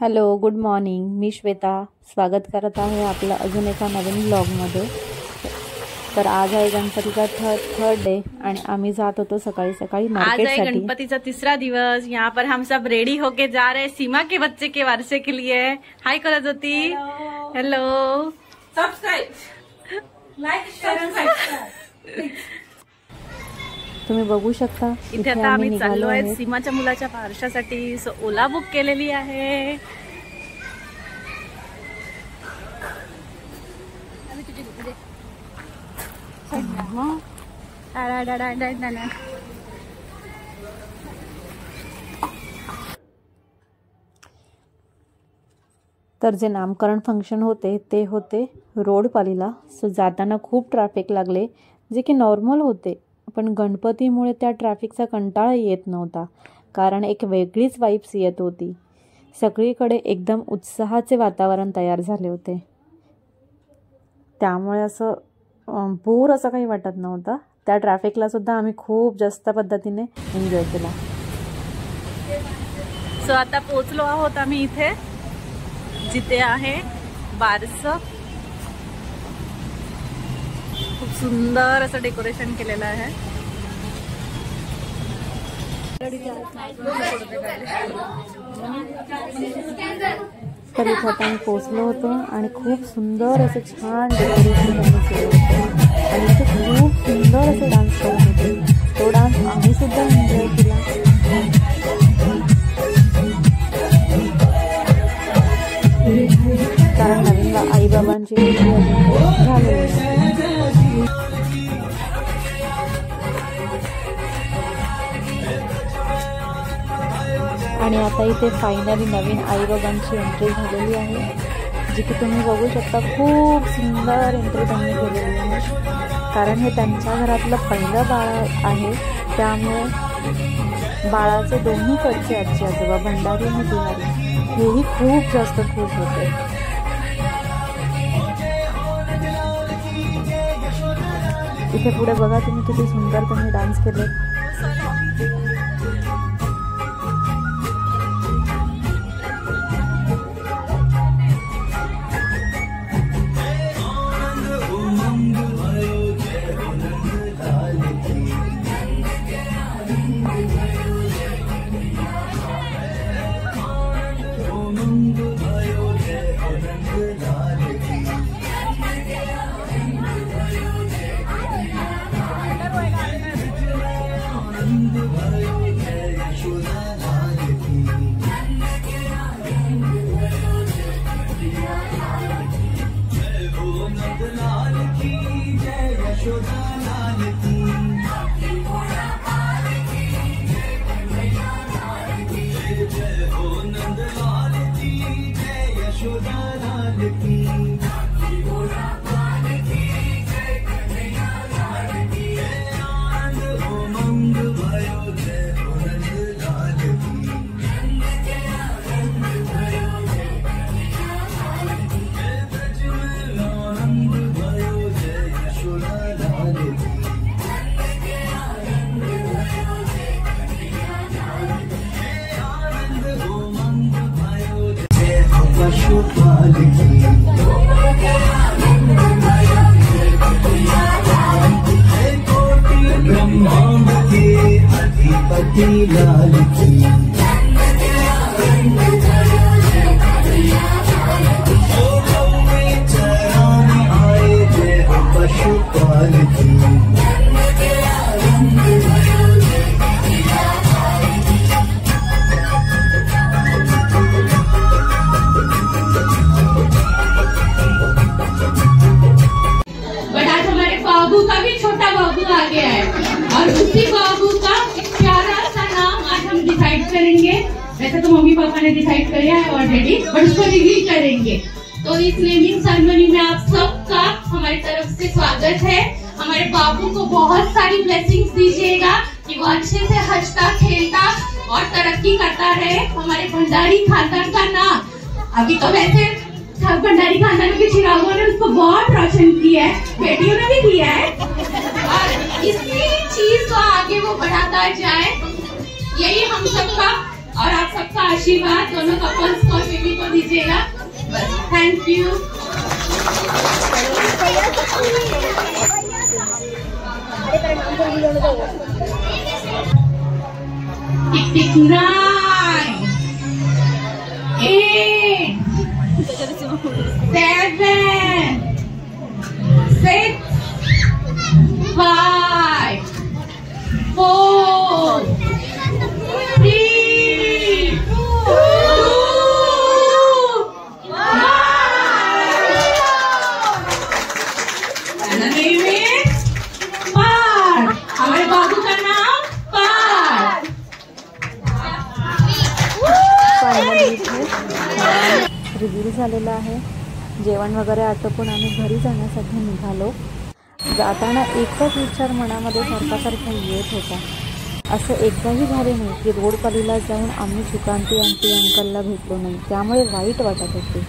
Hello, good morning. मी श्वेता स्वागत करत आहे आपलं अजून एका नवीन ब्लॉगमध्ये. तर आज आहे गणपतीचा थर्ड डे आणि आम्ही जात होतो सकाळी सकाळी मार्केटसाठी. आज है गणपति का तीसरा दिवस. यहाँ पर हम सब रेडी होके जा रहे हैं सीमा के बच्चे के वर्षे के लिए. हाय करत होती. Hello, subscribe, like, share. तुम्ही बघू शकता इथे आता आम्ही चाललो आहे सीमाच्या मुलाच्या वर्षासाठी. सो ओला बुक केलेली आहे. तर जे नामकरण फंक्शन होते ते होते रोडपालीला. सो जाताना खूप ट्रॅफिक लागले, जे की नॉर्मल होते. पण गणपतीमुळे त्या ट्रॅफिकचा कंटाळा येत नव्हता, कारण एक वेगळीच वाइब्स येत होती. सगळीकडे एकदम उत्साहाचे वातावरण तयार झाले होते. त्यामुळे असं बोर असं काही वाटत नव्हतं. त्या ट्रॅफिकला सुद्धा आम्ही खूप जास्त पद्धतीने एन्जॉय केला. सो आता पोहोचलो आहोत आम्ही इथे, जिथे आहे बारसं. खूप सुंदर असं डेकोरेशन केलेलं आहे. तर इथे आपण पोचलो होतो आणि खूप सुंदर असं छान डेकोरेशन त्यांनी केलं होतं आणि इथे खूप सुंदर असे डान्स करत होते. तो डान्स आम्ही सुद्धा एन्जॉय केला. कारण नवीन आईबाबांची झाली. आणि आता इथे फायनली नवीन आईबाबांची एंट्री झालेली आहे, जी की तुम्ही बघू शकता. खूप सुंदर एंट्री त्यांनी केलेली आहे, कारण हे त्यांच्या घरातलं पहिलं बाळ आहे. त्यामुळे बाळाचे दोन्हीकडचे आजी आजोबा भंडारी आणि बिहारी हेही खूप जास्त खुश होते. इथे पुढे बघा तुम्ही किती सुंदर त्यांनी डान्स केले. ब्रह्मांड के अधिपति लाल की चराने आए जय हो पशुपाल की. बाबू का भी छोटा बाबू आ गया है और उसी बाबू का एक प्यारा सा नाम आज हम डिसाइड करेंगे. वैसे तो मम्मी पापा ने डिसाइड किया है ऑलरेडी, बट उसको रिवील करेंगे. तो इस नेमिंग सेरेमनी में आप सबका हमारी तरफ से स्वागत है. हमारे बाबू को बहुत सारी ब्लेसिंग्स दीजिएगा कि वो अच्छे से हंसता खेलता और तरक्की करता रहे. हमारे भंडारी खानदान का नाम अभी तो वैसे भंडारी खानदान के चिरागों ने उसको बहुत रोशन किया है, बेटियों ने भी किया है, और इसी चीज को आगे वो बढ़ाता जाए. यही हम सबका और आप सबका आशीर्वाद दोनों कपल्स को और बेबी को दीजिएगा। बस, थैंक यू। टिक टिक 9 8 7 6 5 4 3 2 1। हमारे बाबू का नाम पार। रिव्ह्यू झालेला आहे। जेवण वगैरे आटोपून आम्ही घरी जाण्यासाठी निघालो। जाताना एकच विचार मनामध्ये सारखा येत होता, असं एकदाही झाले नाही की रोडपालीला जाऊन आम्ही सुकांती आंटी अंकलला भेटलो नाही, त्यामुळे वाईट वाटत होते।